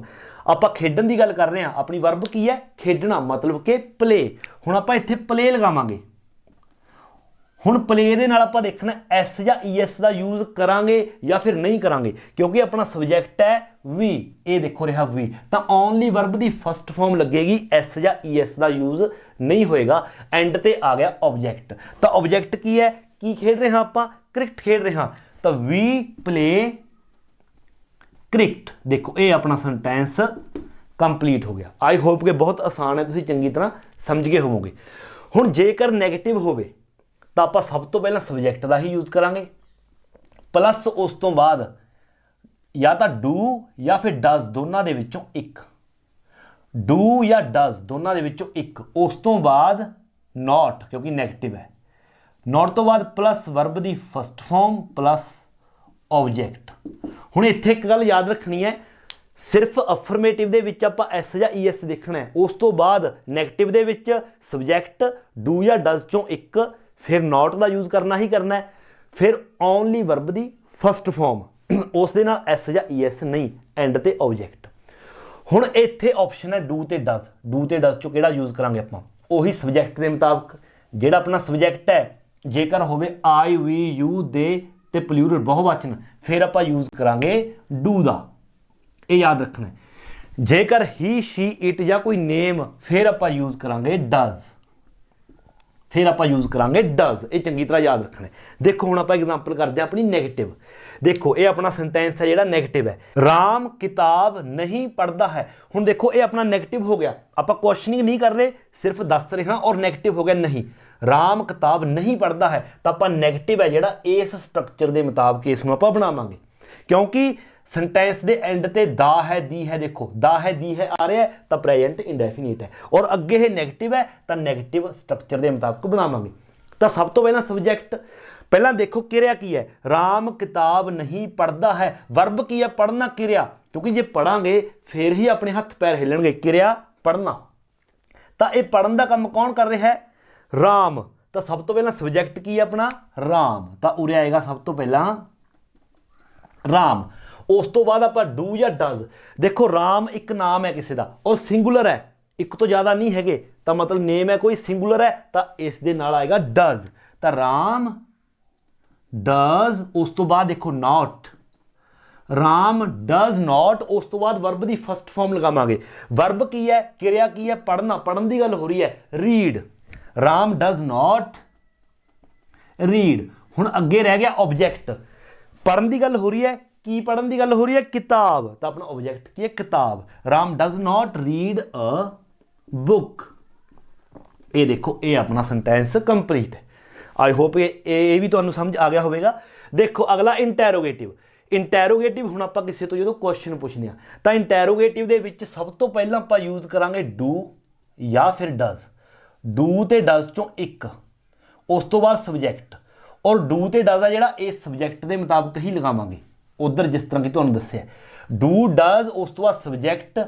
ਆਪਾਂ ਖੇਡਣ ਦੀ ਗੱਲ ਕਰ ਰਹੇ ਹਾਂ, ਆਪਣੀ ਵਰਬ ਕੀ ਹੈ? ਖੇਡਣਾ, ਮਤਲਬ ਕਿ ਪਲੇ। ਹੁਣ ਆਪਾਂ ਇੱਥੇ ਪਲੇ ਲਗਾਵਾਂਗੇ। ਹੁਣ ਪਲੇ ਦੇ ਨਾਲ ਆਪਾਂ ਦੇਖਣਾ ਐਸ ਜਾਂ ES ਦਾ ਯੂਜ਼ ਕਰਾਂਗੇ ਜਾਂ ਫਿਰ ਨਹੀਂ ਕਰਾਂਗੇ, ਕਿਉਂਕਿ ਆਪਣਾ ਸਬਜੈਕਟ ਹੈ ਵੀ। ਇਹ ਦੇਖੋ ਰਿਹਾ ਵੀ, ਤਾਂ ਓਨਲੀ ਵਰਬ ਦੀ ਫਸਟ ਫਾਰਮ ਲੱਗੇਗੀ, ਐਸ ਜਾਂ ES ਦਾ ਯੂਜ਼ ਨਹੀਂ ਹੋਏਗਾ। ਐਂਡ ਤੇ ਆ ਗਿਆ ਓਬਜੈਕਟ। ਤਾਂ ਓਬਜੈਕਟ ਕੀ ਹੈ? ਕੀ ਖੇਡ ਰਹੇ ਹਾਂ ਆਪਾਂ? ਕ੍ਰਿਕਟ ਖੇਡ ਰਹੇ ਹਾਂ। ਤਾਂ ਵੀ ਪਲੇ ਕ੍ਰਿਕਟ। ਦੇਖੋ ਇਹ ਆਪਣਾ ਸੈਂਟੈਂਸ ਕੰਪਲੀਟ ਹੋ ਗਿਆ। ਆਈ ਹੋਪ ਕਿ ਬਹੁਤ ਆਸਾਨ ਹੈ, ਤੁਸੀਂ ਚੰਗੀ ਤਰ੍ਹਾਂ ਸਮਝ ਗਏ ਹੋਵੋਗੇ। ਹੁਣ ਜੇਕਰ ਨੈਗੇਟਿਵ ਹੋਵੇ ਤਾਂ ਆਪਾਂ ਸਭ ਤੋਂ ਪਹਿਲਾਂ ਸਬਜੈਕਟ ਦਾ ਹੀ ਯੂਜ਼ ਕਰਾਂਗੇ। ਪਲੱਸ ਉਸ ਤੋਂ ਬਾਅਦ ਜਾਂ ਤਾਂ ਡੂ ਜਾਂ ਫਿਰ ਡਜ਼, ਦੋਨਾਂ ਦੇ ਵਿੱਚੋਂ ਇੱਕ। ਡੂ ਜਾਂ ਡਜ਼ ਦੋਨਾਂ ਦੇ ਵਿੱਚੋਂ ਇੱਕ। ਉਸ ਤੋਂ ਬਾਅਦ ਨੋਟ, ਕਿਉਂਕਿ ਨੈਗੇਟਿਵ ਹੈ। ਨੋਟ ਤੋਂ ਬਾਅਦ ਪਲੱਸ ਵਰਬ ਦੀ ਫਸਟ ਫਾਰਮ ਪਲੱਸ ਓਬਜੈਕਟ। ਹੁਣ ਇੱਥੇ ਇੱਕ ਗੱਲ ਯਾਦ ਰੱਖਣੀ ਹੈ, ਸਿਰਫ ਅਫਰਮੇਟਿਵ ਦੇ ਵਿੱਚ ਆਪਾਂ ਐਸ ਜਾਂ ES ਦੇਖਣਾ ਹੈ। ਉਸ ਤੋਂ ਬਾਅਦ ਨੈਗੇਟਿਵ ਦੇ ਵਿੱਚ ਸਬਜੈਕਟ, ਡੂ ਜਾਂ ਡਜ਼ ਚੋਂ ਇੱਕ, ਫਿਰ ਨੋਟ ਦਾ ਯੂਜ਼ ਕਰਨਾ ਹੀ ਕਰਨਾ ਹੈ, ਫਿਰ ਓਨਲੀ ਵਰਬ ਦੀ ਫਸਟ ਫਾਰਮ, ਉਸ ਦੇ ਨਾਲ ਐਸ ਜਾਂ ES ਨਹੀਂ, ਐਂਡ ਤੇ ਓਬਜੈਕਟ। ਹੁਣ ਇੱਥੇ ਆਪਸ਼ਨ ਹੈ ਡੂ ਤੇ ਡਜ਼। ਡੂ ਤੇ ਡਜ਼ ਚੋਂ ਕਿਹੜਾ ਯੂਜ਼ ਕਰਾਂਗੇ ਆਪਾਂ? ਉਹੀ ਸਬਜੈਕਟ ਦੇ ਮੁਤਾਬਕ। ਜਿਹੜਾ ਆਪਣਾ ਸਬਜੈਕਟ ਹੈ, ਜੇਕਰ ਹੋਵੇ I, we, you, they ਤੇ ਪਲਿਊਰਲ ਬਹੁਵਚਨ, ਫਿਰ ਆਪਾਂ ਯੂਜ਼ ਕਰਾਂਗੇ ਡੂ ਦਾ। ਇਹ ਯਾਦ ਰੱਖਣਾ ਹੈ। ਜੇਕਰ ਹੀ, ਸ਼ੀ, ਇਟ ਜਾਂ ਕੋਈ ਨੇਮ, ਫਿਰ ਆਪਾਂ ਯੂਜ਼ ਕਰਾਂਗੇ ਡਜ਼। फिर आप यूज़ करांगे डज। ये चंगी तरह याद रखना है। देखो हुण आप एग्जाम्पल करते हैं अपनी नैगेटिव। देखो ये अपना सेंटेंस है जिहड़ा नैगेटिव है, राम किताब नहीं पढ़ता है। हुण देखो ये अपना नैगेटिव हो गया, आप क्वेश्चनिंग नहीं कर रहे, सिर्फ दस रहे हाँ, और नैगेटिव हो गया नहीं, राम किताब नहीं पढ़ता है। तो आप नैगेटिव है जिहड़ा इस स्ट्रक्चर के मुताबिक इसनूं आपां बनावांगे, क्योंकि सेंटेंस के एंड ते दा है दी है, देखो दा है दी है आ रहा है तो प्रेजेंट इंडेफिनिट है, और अगे ये नैगेटिव है तो नैगेटिव स्ट्रक्चर के मुताबिक बनावांगे। तो सब तो पहला सब्जैक्ट, पहला देखो किरिया की है, राम किताब नहीं पढ़ता है। वर्ब की है पढ़ना, किरिया, क्योंकि जे पढ़ांगे फिर ही अपने हथ पैर हिलणगे। किरिया पढ़ना, तो ये पढ़न का काम कौन कर रहा है, राम। तो सब तो पहला सब्जैक्ट की है अपना राम, तो उरे आएगा सब तो पहला राम। उस तो बाद आप डू या डज। देखो राम एक नाम है किसी का और सिंगुलर है, एक तो ज़्यादा नहीं है, तो मतलब नेम है कोई सिंगुलर है, तो इस दे नाल आएगा डज। तो राम डज, उस तो बाद देखो नॉट, राम डज नॉट, उस तो बाद वर्ब की फर्स्ट फॉर्म लगावांगे। वर्ब की है, क्रिया की है, पढ़ना, पढ़न की गल हो रही है, read, Ram does not read. हुण अगे रह गया ऑब्जेक्ट, पढ़न की गल हो रही है, की पढ़न की गल हो रही है, किताब, तो अपना ऑब्जेक्ट की है किताब। Ram does not read a book. ये देखो ये अपना सेंटेंस कंप्लीट है। आई होप ये भी तुहानूं समझ आ गया होगा। देखो अगला इंटैरोगेटिव। इंटैरोगेटिव हुण आपां किसी तो जो क्वेश्चन पूछने आ, तो इंटैरोगेटिव दे विच सब तो पहला आपां यूज़ करांगे डू या फिर डज। डू ते डज चों एक, उस तो बाद सब्जैक्ट, और डू ते डज है जिहड़ा इस सब्जैक्ट के मुताबिक ही लगावांगे। उधर जिस तरह की तुहानूं दस्सिआ डू डज, उस तो बाद सब्जैक्ट,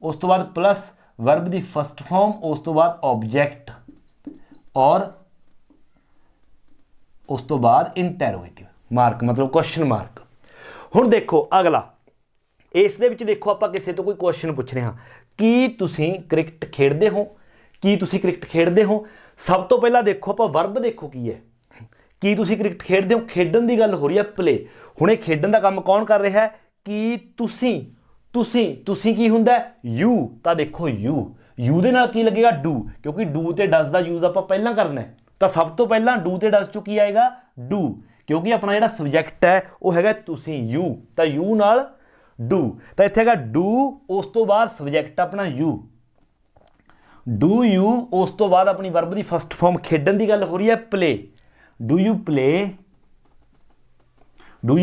उस तो बाद प्लस वर्ब की फर्स्ट फॉर्म, उस तो बाद ऑब्जेक्ट, और उस तो बाद इंटैरोगेटिव मार्क, मतलब क्वेश्चन मार्क। हुण देखो अगला, इस दे विच देखो आपां किसी तो कोई क्वेश्चन पूछ रहे हाँ कि तुसीं क्रिकेट खेडदे हो, की तुसीं क्रिकेट खेडदे हो। सब तो पहला देखो आपां वर्ब देखो की है, की तुसीं क्रिकेट खेडदे हो, खेडन की गल हो रही है, प्ले। हुणे खेडन का काम कौन कर रहा है, कि तुसीं, तुसीं की हुंदा है, यू। तो देखो यू दे नाल की लगेगा डू, क्योंकि डू ते डज का यूज़ आपां पहलां करना है। तो सब तो पहला डू ते डज चो की आएगा डू, क्योंकि अपना जिहड़ा सब्जैक्ट है वो हैगा तुसीं, यू, तो यू नाल डू। तो इत्थे हैगा डू, उस तो बाद सब्जैक्ट अपना यू, डू यू, उस तो बाद अपनी वर्ब की फर्स्ट फॉर्म खेडन की गल हो रही है, प्ले, डू यू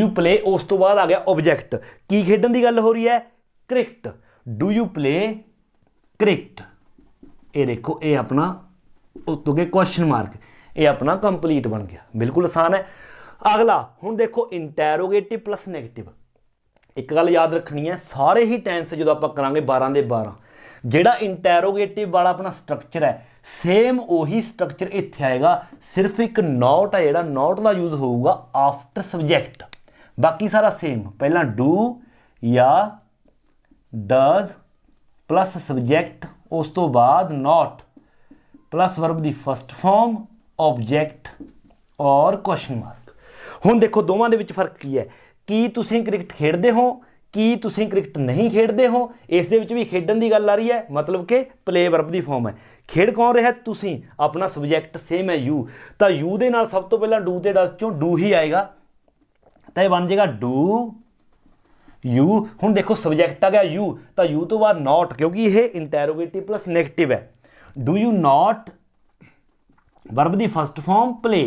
प्ले, उस तो बाद आ गया ऑब्जेक्ट, की खेडन की गल हो रही है, cricket, do you play cricket. ये देखो ये अपना उत्तों के क्वेश्चन मार्क, ये अपना कंप्लीट बन गया, बिल्कुल आसान है। अगला हुण देखो इंटैरोगेटिव प्लस नैगेटिव। एक गल याद रखनी है, सारे ही टेंस जो आप करांगे 12 के 12, जिहड़ा इंटैरोगेटिव वाला अपना स्ट्रक्चर है सेम उही स्ट्रक्चर इत्थे आएगा, सिर्फ एक नॉट है जिहड़ा नॉट का यूज़ होगा आफ्टर सब्जैक्ट, बाकी सारा सेम। पहला डू या डज प्लस सब्जैक्ट, उस तो बाद नॉट प्लस वर्ब की फर्स्ट फॉर्म, ऑब्जेक्ट और क्वेश्चन मार्क। हुण देखो दोवां दे विच फर्क की है, कि तुसीं क्रिकेट खेडदे हो, कि तुसीं क्रिकेट नहीं खेडदे हो। इस दे विच भी खेडन की गल आ रही है, मतलब कि प्ले वर्ब की फॉर्म है। खेड कौन रहा है, तुसीं, अपना सब्जैक्ट सेम है यू, तो यू दे नाल सब तो पहला डू ते डज चों डू ही आएगा, तो यह बन जाएगा डू यू। हुण देखो सब्जैक्ट आ गया यू, तो यू तो बाद नॉट, क्योंकि यह इंटैरोगेटिव प्लस नैगेटिव है। डू यू नॉट, वर्ब की first form play,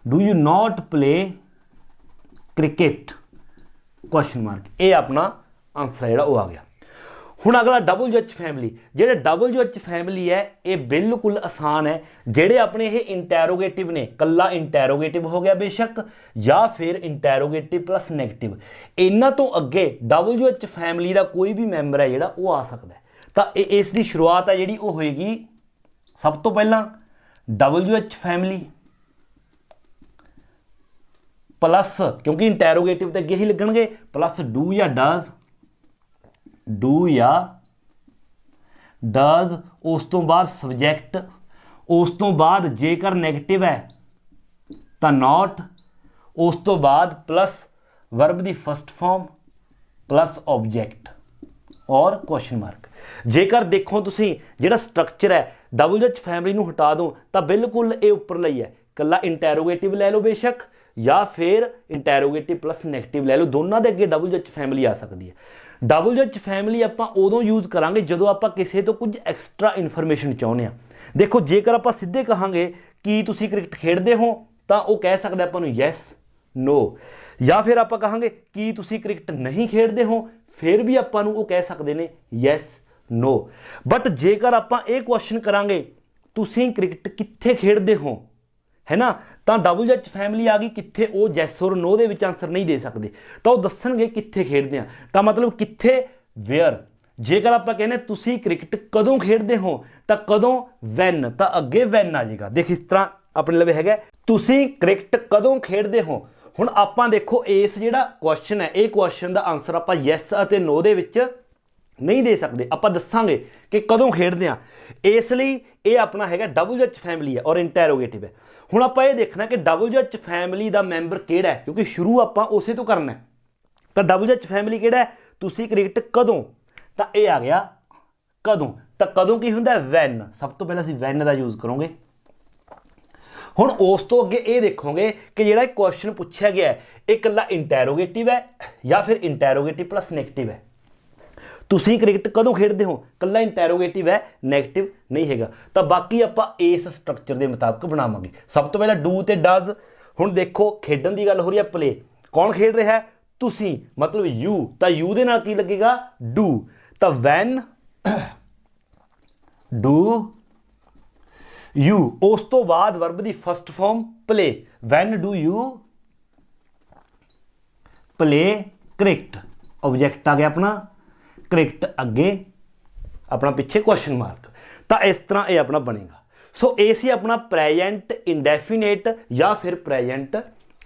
do you not play cricket, question mark. ये अपना आंसर है वो आ गया। हुण अगला WH फैमिली। जेडे WH फैमिली है ये बिल्कुल आसान है। जेडे अपने ये इंटैरोगेटिव ने, कला इंटैरोगेटिव हो गया बेशक, या फिर इंटैरोगेटिव प्लस नैगेटिव, इन्हां तो अगे WH फैमिली का कोई भी मैंबर है जिहड़ा वो आ सकता है। तो इसकी शुरुआत है जिहड़ी वो होएगी सब तो पहला WH फैमिली प्लस, क्योंकि इंटैरोगेटिव तो अगे ही लगणगे, प्लस डू या डज, डू या डज, उस तो बाद सब्जैक्ट, उस तो बाद जेकर नैगेटिव है तो नॉट, उस तो बाद प्लस वर्ब की फर्स्ट फॉर्म प्लस ऑब्जेक्ट और क्वेश्चन मार्क। जेकर देखो तुसीं जिहड़ा स्ट्रक्चर है WH फैमिली ਨੂੰ ਹਟਾ ਦੋ ਤਾਂ ਬਿਲਕੁਲ ਇਹ ਉੱਪਰਲਾ ਹੀ ਹੈ, ਕੱਲਾ ਇੰਟੈਰੋਗੇਟਿਵ ਲੈ ਲਓ ਬੇਸ਼ੱਕ ਜਾਂ ਫਿਰ ਇੰਟੈਰੋਗੇਟਿਵ ਪਲੱਸ ਨੈਗੇਟਿਵ ਲੈ ਲਓ, ਦੋਨਾਂ ਦੇ ਅੱਗੇ WH ਫੈमिली ਆ ਸਕਦੀ ਹੈ। WH ਫੈमिली ਆਪਾਂ ਉਦੋਂ ਯੂਜ਼ ਕਰਾਂਗੇ ਜਦੋਂ ਆਪਾਂ ਕਿਸੇ ਤੋਂ ਕੁਝ ਐਕਸਟਰਾ ਇਨਫੋਰਮੇਸ਼ਨ ਚਾਹੁੰਦੇ ਹਾਂ। ਦੇਖੋ ਜੇਕਰ ਆਪਾਂ ਸਿੱਧੇ ਕਹਾਂਗੇ ਕਿ ਤੁਸੀਂ ਕ੍ਰਿਕਟ ਖੇਡਦੇ ਹੋ ਤਾਂ ਉਹ ਕਹਿ ਸਕਦਾ ਆਪਾਂ ਨੂੰ ਯੈਸ नो, ਜਾਂ ਫਿਰ ਆਪਾਂ ਕਹਾਂਗੇ ਕਿ ਤੁਸੀਂ ਕ੍ਰਿਕਟ ਨਹੀਂ ਖੇਡਦੇ ਹੋ ਫਿਰ ਵੀ ਆਪਾਂ ਨੂੰ ਉਹ ਕਹਿ ਸਕਦੇ ਨੇ ਯੈਸ नो। ਬਟ ਜੇਕਰ ਆਪਾਂ ਇਹ ਕੁਐਸਚਨ ਕਰਾਂਗੇ ਤੁਸੀਂ ਕ੍ਰਿਕਟ ਕਿੱਥੇ ਖੇਡਦੇ ਹੋ है ना, ਤਾਂ WH ਫੈमिली ਆ ਗਈ ਕਿੱਥੇ, ਉਹ ਯੈਸ ਔਰ ਨੋ ਦੇ ਵਿੱਚ ਆਨਸਰ ਨਹੀਂ ਦੇ ਸਕਦੇ ਤਾਂ ਉਹ ਦੱਸਣਗੇ ਕਿੱਥੇ ਖੇਡਦੇ ਆ, ਤਾਂ ਮਤਲਬ ਕਿੱਥੇ ਵੇਅਰ। ਜੇਕਰ ਆਪਾਂ ਕਹਿੰਦੇ ਤੁਸੀਂ ਕ੍ਰਿਕਟ ਕਦੋਂ ਖੇਡਦੇ ਹੋ ਤਾਂ ਕਦੋਂ ਵੈਨ, ਤਾਂ ਅੱਗੇ ਵੈਨ ਆ ਜਾਏਗਾ। ਦੇਖ ਇਸ ਤਰ੍ਹਾਂ ਆਪਣੇ ਲਵੇ ਹੈਗਾ ਤੁਸੀਂ ਕ੍ਰਿਕਟ ਕਦੋਂ ਖੇਡਦੇ ਹੋ। ਹੁਣ ਆਪਾਂ ਦੇਖੋ ਇਸ ਜਿਹੜਾ ਕੁਐਸਚਨ ਹੈ ਇਹ ਕੁਐਸਚਨ ਦਾ ਆਨਸਰ ਆਪਾਂ ਯੈਸ ਅਤੇ ਨੋ ਦੇ ਵਿੱਚ ਨਹੀਂ ਦੇ ਸਕਦੇ, ਆਪਾਂ ਦੱਸਾਂਗੇ ਕਿ ਕਦੋਂ ਖੇਡਦੇ ਆ। ਇਸ ਲਈ ਇਹ ਆਪਣਾ ਹੈਗਾ WH ਫੈमिली ਹੈ ਔਰ ਇੰਟੈਰੋਗੇਟਿਵ ਹੈ। ਹੁਣ ਆਪਾਂ ਇਹ ਦੇਖਣਾ ਕਿ WH ਫੈमिली ਦਾ ਮੈਂਬਰ ਕਿਹੜਾ ਹੈ, ਕਿਉਂਕਿ ਸ਼ੁਰੂ ਆਪਾਂ ਉਸੇ ਤੋਂ ਕਰਨਾ ਹੈ। ਤਾਂ WH ਫੈमिली ਕਿਹੜਾ ਹੈ, ਤੁਸੀਂ ਕ੍ਰਿਕਟ ਕਦੋਂ, ਤਾਂ ਇਹ ਆ ਗਿਆ ਕਦੋਂ। ਤਾਂ ਕਦੋਂ ਕੀ ਹੁੰਦਾ ਵੈਨ, ਸਭ ਤੋਂ ਪਹਿਲਾਂ ਅਸੀਂ ਵੈਨ ਦਾ ਯੂਜ਼ ਕਰਾਂਗੇ। ਹੁਣ ਉਸ ਤੋਂ ਅੱਗੇ ਇਹ ਦੇਖੋਗੇ ਕਿ ਜਿਹੜਾ ਕੁਐਸਚਨ ਪੁੱਛਿਆ ਗਿਆ ਹੈ ਇਹ ਇਕੱਲਾ ਇੰਟੈਰੋਗੇਟਿਵ ਹੈ ਜਾਂ ਫਿਰ ਇੰਟੈਰੋਗੇਟਿਵ ਪਲੱਸ ਨੈਗੇਟਿਵ ਹੈ। ਤੁਸੀਂ ਕ੍ਰਿਕਟ ਕਦੋਂ ਖੇਡਦੇ ਹੋ ਕੱਲਾ ਇੰਟੈਰੋਗੇਟਿਵ ਹੈ, ਨੈਗੇਟਿਵ ਨਹੀਂ ਹੈਗਾ। ਤਾਂ ਬਾਕੀ ਆਪਾਂ ਇਸ ਸਟਰਕਚਰ ਦੇ ਮੁਤਾਬਕ ਬਣਾਵਾਂਗੇ। ਸਭ ਤੋਂ ਪਹਿਲਾਂ ਡੂ ਤੇ ਡਜ਼। ਹੁਣ ਦੇਖੋ ਖੇਡਣ ਦੀ ਗੱਲ ਹੋ ਰਹੀ ਹੈ, ਪਲੇ ਕੌਣ ਖੇਡ ਰਿਹਾ ਹੈ, ਤੁਸੀਂ ਮਤਲਬ ਯੂ, ਤਾਂ ਯੂ ਦੇ ਨਾਲ ਕੀ ਲੱਗੇਗਾ ਡੂ। ਤਾਂ ਵੈਨ ਡੂ ਯੂ, ਉਸ ਤੋਂ ਬਾਅਦ ਵਰਬ ਦੀ first form play, when do you play cricket, object ਆ ਗਿਆ ਆਪਣਾ ਕ੍ਰਿਕਟ, ਅੱਗੇ ਆਪਣਾ ਪਿੱਛੇ ਕੁਐਸਚਨ ਮਾਰਕ। ਤਾਂ ਇਸ ਤਰ੍ਹਾਂ ਇਹ ਆਪਣਾ ਬਣੇਗਾ। ਸੋ ਇਹ ਸੀ ਆਪਣਾ ਪ੍ਰੈਜੈਂਟ ਇੰਡੈਫੀਨੇਟ ਜਾਂ ਫਿਰ ਪ੍ਰੈਜੈਂਟ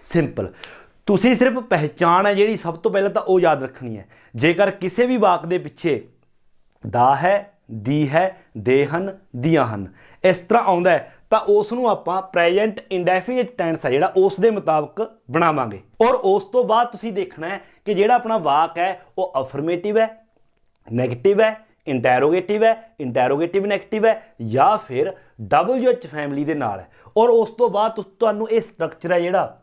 ਸਿੰਪਲ। ਤੁਸੀਂ ਸਿਰਫ ਪਹਿਚਾਣ ਹੈ ਜਿਹੜੀ ਸਭ ਤੋਂ ਪਹਿਲਾਂ ਤਾਂ ਉਹ ਯਾਦ ਰੱਖਣੀ ਹੈ। ਜੇਕਰ ਕਿਸੇ ਵੀ ਵਾਕ ਦੇ ਪਿੱਛੇ ਦਾ ਹੈ, ਦੀ ਹੈ, ਦੇ ਹਨ, ਦੀਆਂ ਹਨ ਇਸ ਤਰ੍ਹਾਂ ਆਉਂਦਾ ਹੈ ਤਾਂ ਉਸ ਨੂੰ ਆਪਾਂ ਪ੍ਰੈਜੈਂਟ ਇੰਡੈਫੀਨਿਟ ਟੈਂਸ ਹੈ ਜਿਹੜਾ ਉਸ ਦੇ ਮੁਤਾਬਕ ਬਣਾਵਾਂਗੇ। ਔਰ ਉਸ ਤੋਂ ਬਾਅਦ ਤੁਸੀਂ ਦੇਖਣਾ ਹੈ ਕਿ ਜਿਹੜਾ ਆਪਣਾ ਵਾਕ ਹੈ ਉਹ ਅਫਰਮੇਟਿਵ ਹੈ, ਨੈਗੇਟਿਵ ਹੈ, ਇੰਟੈਰੋਗੇਟਿਵ ਹੈ, ਇੰਟੈਰੋਗੇਟਿਵ ਨੈਗੇਟਿਵ ਹੈ ਜਾਂ ਫਿਰ WH ਫੈमिली ਦੇ ਨਾਲ ਹੈ। ਔਰ ਉਸ ਤੋਂ ਬਾਅਦ ਤੁਹਾਨੂੰ ਇਹ ਸਟਰਕਚਰ ਹੈ ਜਿਹੜਾ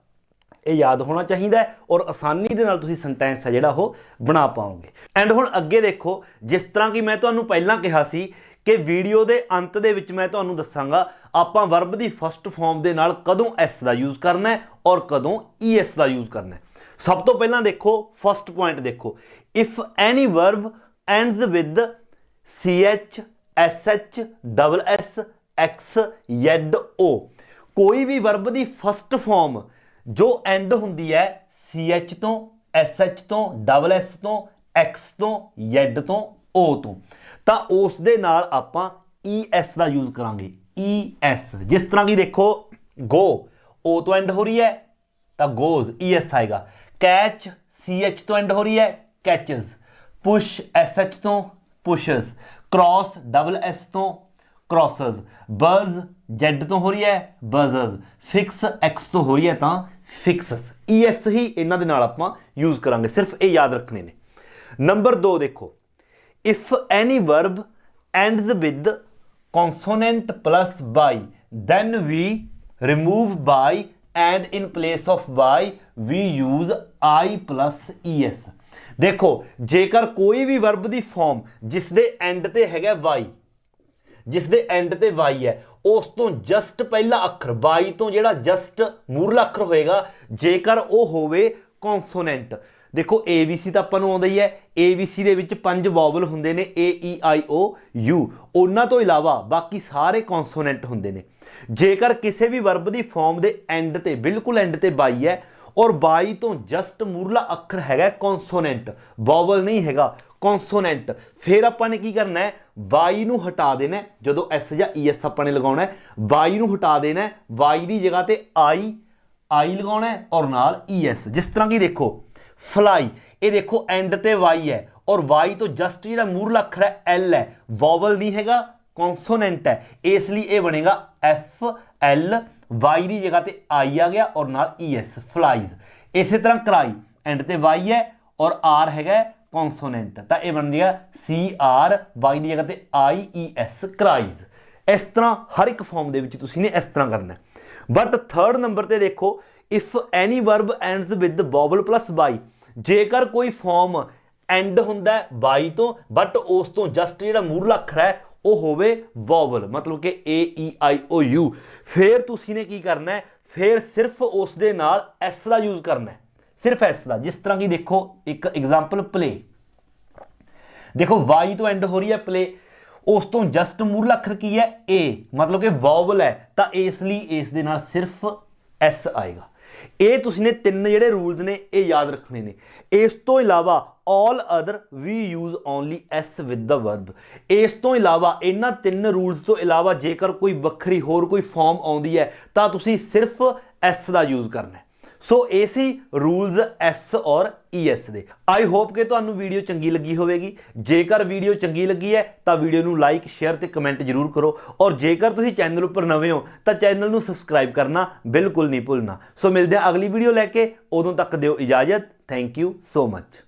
ਇਹ ਯਾਦ ਹੋਣਾ ਚਾਹੀਦਾ ਹੈ ਔਰ ਆਸਾਨੀ ਦੇ ਨਾਲ ਤੁਸੀਂ ਸੈਂਟੈਂਸ ਹੈ ਜਿਹੜਾ ਉਹ ਬਣਾ ਪਾਓਗੇ। ਐਂਡ ਹੁਣ ਅੱਗੇ ਦੇਖੋ, ਜਿਸ ਤਰ੍ਹਾਂ ਕਿ ਮੈਂ ਤੁਹਾਨੂੰ ਪਹਿਲਾਂ ਕਿਹਾ ਸੀ ਕਿ ਵੀਡੀਓ ਦੇ ਅੰਤ ਦੇ ਵਿੱਚ ਮੈਂ ਤੁਹਾਨੂੰ ਦੱਸਾਂਗਾ ਆਪਾਂ ਵਰਬ ਦੀ ਫਸਟ ਫਾਰਮ ਦੇ ਨਾਲ ਕਦੋਂ ਐਸ ਦਾ ਯੂਜ਼ ਕਰਨਾ ਹੈ ਔਰ ਕਦੋਂ ES ਦਾ ਯੂਜ਼ ਕਰਨਾ ਹੈ। ਸਭ ਤੋਂ ਪਹਿਲਾਂ ਦੇਖੋ ਫਸਟ ਪੁਆਇੰਟ ਦੇਖੋ, if any verb ends with CH SH SS X Z O, ਕੋਈ ਵੀ ਵਰਬ ਦੀ ਫਸਟ ਫਾਰਮ ਜੋ ਐਂਡ ਹੁੰਦੀ ਹੈ CH ਤੋਂ, SH ਤੋਂ, SS ਤੋਂ, X ਤੋਂ, Z ਤੋਂ, O ਤੋਂ, ਤਾਂ ਉਸ ਦੇ ਨਾਲ ਆਪਾਂ ES ਦਾ ਯੂਜ਼ ਕਰਾਂਗੇ। ES ਜਿਸ ਤਰ੍ਹਾਂ ਕਿ ਦੇਖੋ ਗੋ O ਤੋਂ ਐਂਡ ਹੋ ਰਹੀ ਹੈ ਤਾਂ goes ES ਆਏਗਾ। ਕੈਚ CH ਤੋਂ ਐਂਡ ਹੋ ਰਹੀ ਹੈ catches, ਪੁਸ਼ SH ਤੋਂ pushes, ਕ੍ਰੋਸ SS ਤੋਂ crosses, ਬਜ਼ Z ਤੋਂ ਹੋ ਰਹੀ ਹੈ buzzes, ਫਿਕਸ X ਤੋਂ ਹੋ ਰਹੀ ਹੈ ਤਾਂ ਫਿਕਸਸ। ES ਹੀ ਇਹਨਾਂ ਦੇ ਨਾਲ ਆਪਾਂ ਯੂਜ਼ ਕਰਾਂਗੇ, ਸਿਰਫ ਇਹ ਯਾਦ ਰੱਖਣੇ ਨੇ। ਨੰਬਰ 2 ਦੇਖੋ, if any verb ends with consonant plus y then we remove by and in place of y we use I plus ES। ਦੇਖੋ ਜੇਕਰ ਕੋਈ ਵੀ ਵਰਬ ਦੀ ਫਾਰਮ ਜਿਸ ਦੇ ਐਂਡ ਤੇ ਹੈਗਾ y, ਜਿਸ ਦੇ ਐਂਡ ਤੇ y ਹੈ ਉਸ ਤੋਂ ਜਸਟ ਪਹਿਲਾ ਅੱਖਰ y ਤੋਂ ਜਿਹੜਾ ਜਸਟ ਮੂਰਲਾ ਅੱਖਰ ਹੋਏਗਾ ਜੇਕਰ ਉਹ ਹੋਵੇ ਕੌਨਸੋਨੈਂਟ। ਦੇਖੋ ABC ਤਾਂ ਆਪਾਂ ਨੂੰ ਆਉਂਦਾ ਹੀ ਹੈ, ABC ਦੇ ਵਿੱਚ 5 ਵਾਵਲ ਹੁੰਦੇ ਨੇ AEIOU, ਉਹਨਾਂ ਤੋਂ ਇਲਾਵਾ ਬਾਕੀ ਸਾਰੇ ਕੌਨਸੋਨੈਂਟ ਹੁੰਦੇ ਨੇ। ਜੇਕਰ ਕਿਸੇ ਵੀ ਵਰਬ ਦੀ ਫਾਰਮ ਦੇ ਐਂਡ ਤੇ ਬਿਲਕੁਲ ਐਂਡ ਤੇ y ਹੈ ਔਰ y ਤੋਂ ਜਸਟ ਮੂਰਲਾ ਅੱਖਰ ਹੈਗਾ ਕੌਨਸੋਨੈਂਟ, ਵਾਵਲ ਨਹੀਂ ਹੈਗਾ ਕੌਨਸੋਨੈਂਟ, ਫਿਰ ਆਪਾਂ ਨੇ ਕੀ ਕਰਨਾ ਹੈ y ਨੂੰ ਹਟਾ ਦੇਣਾ। ਜਦੋਂ S ਜਾਂ ES ਆਪਾਂ ਨੇ ਲਗਾਉਣਾ ਹੈ y ਨੂੰ ਹਟਾ ਦੇਣਾ, y ਦੀ ਜਗ੍ਹਾ ਤੇ I ਲਗਾਉਣਾ ਹੈ ਔਰ ਨਾਲ ES। ਜਿਸ ਤਰ੍ਹਾਂ ਕਿ ਦੇਖੋ ਫਲਾਈ, ਇਹ ਦੇਖੋ ਐਂਡ ਤੇ y ਹੈ ਔਰ y ਤੋਂ ਜਸਟ ਜਿਹੜਾ ਮੂਰਲਾ ਅੱਖਰ ਹੈ L ਹੈ, ਵਾਵਲ ਨਹੀਂ ਹੈਗਾ ਕੌਨਸੋਨੈਂਟ ਹੈ, ਇਸ ਲਈ ਇਹ ਬਣੇਗਾ FL, y ਦੀ ਜਗ੍ਹਾ ਤੇ I ਆ ਗਿਆ ਔਰ ਨਾਲ ES ਫਲਾਈਜ਼। ਇਸੇ ਤਰ੍ਹਾਂ ਕਰਾਈ, ਐਂਡ ਤੇ y ਹੈ ਔਰ R ਹੈਗਾ ਕੌਨਸੋਨੈਂਟ, ਤਾਂ ਇਹ ਬਣ ਗਿਆ CR, y ਦੀ ਜਗ੍ਹਾ ਤੇ IES ਕਰਾਈਜ਼। इस तरह हर एक फॉर्म ਦੇ ਵਿੱਚ ਤੁਸੀਂ ਨੇ ਇਸ ਤਰ੍ਹਾਂ ਕਰਨਾ ਹੈ। बट थर्ड नंबर ਤੇ देखो if any verb ends with vowel plus by, जेकर कोई फॉर्म एंड ਹੁੰਦਾ बाई तो बट उस तो जस्ट ਜਿਹੜਾ ਮੂਹਰਲਾ ਅੱਖਰ ਹੈ ਉਹ ਹੋਵੇ ਵੋਵਲ, मतलब कि AEIOU, फिर ਤੁਸੀਂ ने की करना है, फिर सिर्फ उस दे नाल एस का यूज़ करना है, सिर्फ एस का। जिस तरह की देखो एक एग्जाम्पल प्ले, देखो वाई तो एंड हो रही है प्ले, उस तो जस्ट मूरला अखर की है ए, मतलब कि वॉवल है, तो इसलिए इस दे नाल सिर्फ एस आएगा। ये तुसीं ने तीन जिहड़े रूल्स ने ये याद रखने ने। इस तो इलावा all other we use only S with the verb. इस तो इलावा इन्हां तीन रूल्स तो इलावा जेकर कोई वक्री होर कोई फॉर्म आउंदी है तो तुसीं सिर्फ एस का यूज़ करना है। सो ऐसे रूल्स एस और ES दे। आई होप कि तुहानू वीडियो चंगी लगी होवेगी। जेकर वीडियो चंगी लगी है तो वीडियो नू लाइक शेयर ते कमेंट जरूर करो, और जेकर तुसीं चैनल पर नवे हो तो चैनल नू सबसक्राइब करना बिल्कुल नहीं भुलना। सो मिलते हैं अगली वीडियो लैके, उदों तक दिओ इजाजत। Thank you so much.